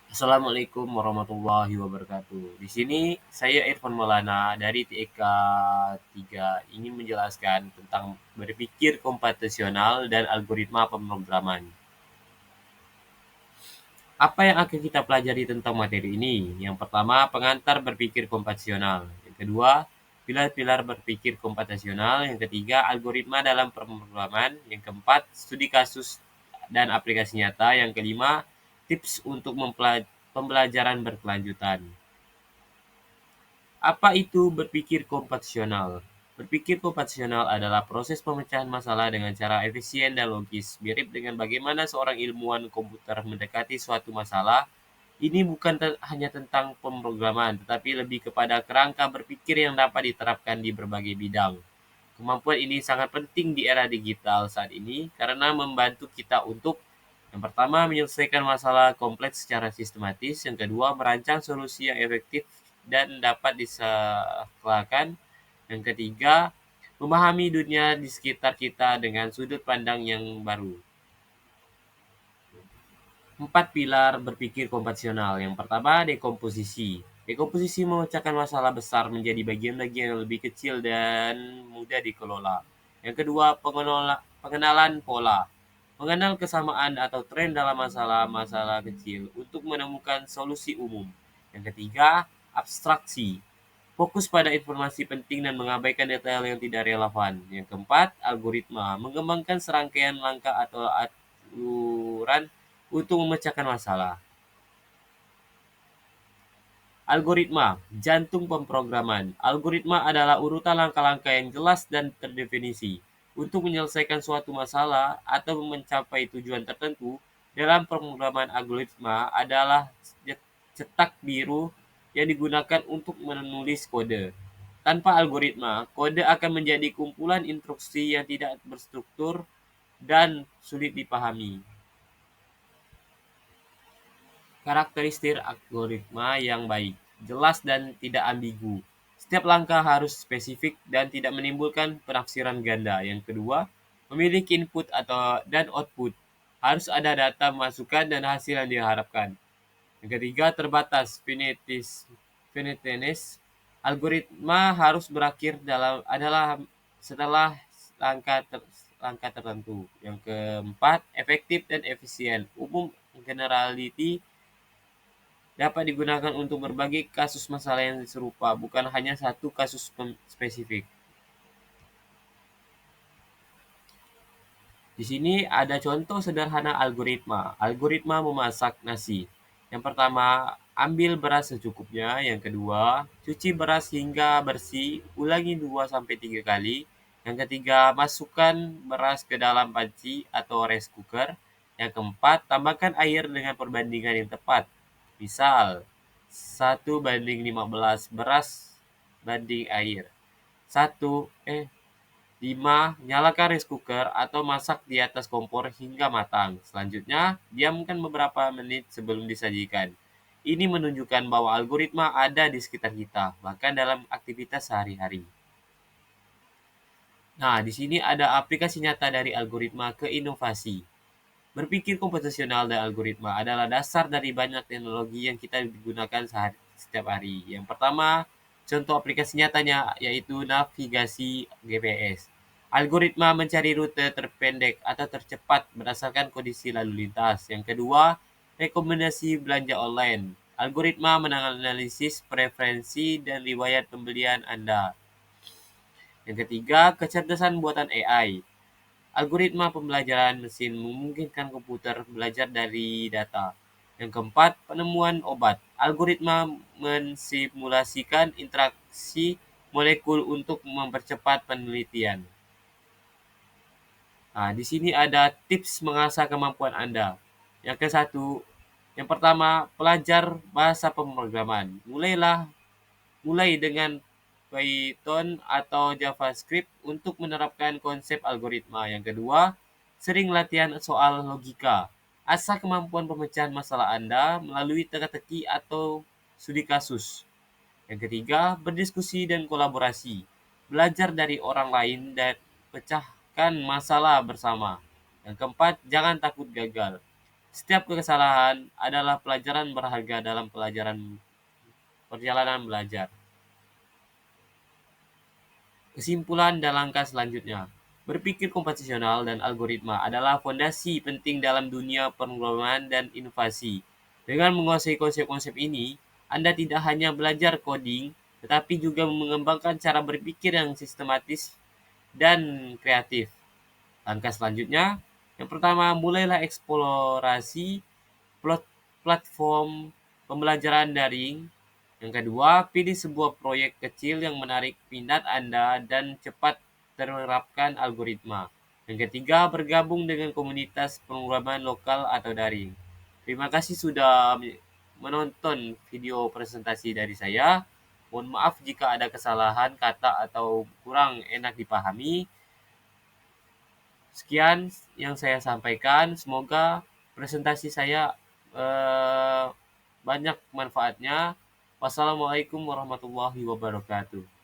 Assalamualaikum warahmatullahi wabarakatuh. Di sini saya Irfan Maulana dari TK 3 ingin menjelaskan tentang berpikir komputasional dan algoritma pemrograman. Apa yang akan kita pelajari tentang materi ini? Yang pertama, pengantar berpikir komputasional. Yang kedua, pilar-pilar berpikir komputasional. Yang ketiga, algoritma dalam pemrograman. Yang keempat, studi kasus dan aplikasi nyata. Yang kelima, tips untuk pembelajaran berkelanjutan. Apa itu berpikir komputasional? Berpikir komputasional adalah proses pemecahan masalah dengan cara efisien dan logis, mirip dengan bagaimana seorang ilmuwan komputer mendekati suatu masalah. Ini bukan hanya tentang pemrograman, tetapi lebih kepada kerangka berpikir yang dapat diterapkan di berbagai bidang. Kemampuan ini sangat penting di era digital saat ini karena membantu kita untuk yang pertama, menyelesaikan masalah kompleks secara sistematis. Yang kedua, merancang solusi yang efektif dan dapat disekolahkan. Yang ketiga, memahami dunia di sekitar kita dengan sudut pandang yang baru. 4 pilar berpikir komputasional. Yang pertama, dekomposisi. Dekomposisi memecahkan masalah besar menjadi bagian-bagian yang lebih kecil dan mudah dikelola. Yang kedua, pengenalan pola. Mengenal kesamaan atau tren dalam masalah-masalah kecil untuk menemukan solusi umum. Yang ketiga, abstraksi. Fokus pada informasi penting dan mengabaikan detail yang tidak relevan. Yang keempat, algoritma. Mengembangkan serangkaian langkah atau aturan untuk memecahkan masalah. Algoritma, jantung pemrograman. Algoritma adalah urutan langkah-langkah yang jelas dan terdefinisi untuk menyelesaikan suatu masalah atau mencapai tujuan tertentu. Dalam pemrograman, algoritma adalah cetak biru yang digunakan untuk menulis kode. Tanpa algoritma, kode akan menjadi kumpulan instruksi yang tidak berstruktur dan sulit dipahami. Karakteristik algoritma yang baik, jelas dan tidak ambigu. Setiap langkah harus spesifik dan tidak menimbulkan penafsiran ganda. Yang kedua, memiliki input dan output. Harus ada data masukan dan hasil yang diharapkan. Yang ketiga, terbatas finiteness. Algoritma harus berakhir adalah setelah langkah langkah tertentu. Yang keempat, efektif dan efisien. Umum generality dapat digunakan untuk berbagai kasus masalah yang serupa, bukan hanya satu kasus spesifik. Di sini ada contoh sederhana algoritma. Algoritma memasak nasi. Yang pertama, ambil beras secukupnya. Yang kedua, cuci beras hingga bersih, ulangi 2 sampai 3 kali. Yang ketiga, masukkan beras ke dalam panci atau rice cooker. Yang keempat, tambahkan air dengan perbandingan yang tepat. Misal, 1:15 beras banding air. 5. Nyalakan rice cooker atau masak di atas kompor hingga matang. Selanjutnya, diamkan beberapa menit sebelum disajikan. Ini menunjukkan bahwa algoritma ada di sekitar kita, bahkan dalam aktivitas sehari-hari. Nah, di sini ada aplikasi nyata dari algoritma ke inovasi. Berpikir komputasional dan algoritma adalah dasar dari banyak teknologi yang kita gunakan setiap hari. Yang pertama, contoh aplikasi nyatanya yaitu navigasi GPS. Algoritma mencari rute terpendek atau tercepat berdasarkan kondisi lalu lintas. Yang kedua, rekomendasi belanja online. Algoritma menganalisis preferensi dan riwayat pembelian Anda. Yang ketiga, kecerdasan buatan AI. Algoritma pembelajaran mesin memungkinkan komputer belajar dari data. Yang keempat, penemuan obat. Algoritma mensimulasikan interaksi molekul untuk mempercepat penelitian. Nah, di sini ada tips mengasah kemampuan Anda. Yang pertama, pelajar bahasa pemrograman. Mulai dengan Python atau JavaScript untuk menerapkan konsep algoritma. Yang kedua, sering latihan soal logika. Asah kemampuan pemecahan masalah Anda melalui teka-teki atau studi kasus. Yang ketiga, berdiskusi dan kolaborasi. Belajar dari orang lain dan pecahkan masalah bersama. Yang keempat, jangan takut gagal. Setiap kesalahan adalah pelajaran berharga dalam perjalanan belajar. Kesimpulan dan langkah selanjutnya. Berpikir komputasional dan algoritma adalah fondasi penting dalam dunia pemrograman dan inovasi. Dengan menguasai konsep-konsep ini, Anda tidak hanya belajar coding, tetapi juga mengembangkan cara berpikir yang sistematis dan kreatif. Langkah selanjutnya, yang pertama, mulailah eksplorasi platform pembelajaran daring. Yang kedua, pilih sebuah proyek kecil yang menarik minat Anda dan cepat terapkan algoritma. Yang ketiga, bergabung dengan komunitas pemrograman lokal atau daring. Terima kasih sudah menonton video presentasi dari saya. Mohon maaf jika ada kesalahan kata atau kurang enak dipahami. Sekian yang saya sampaikan. Semoga presentasi saya banyak manfaatnya. Wassalamualaikum warahmatullahi wabarakatuh.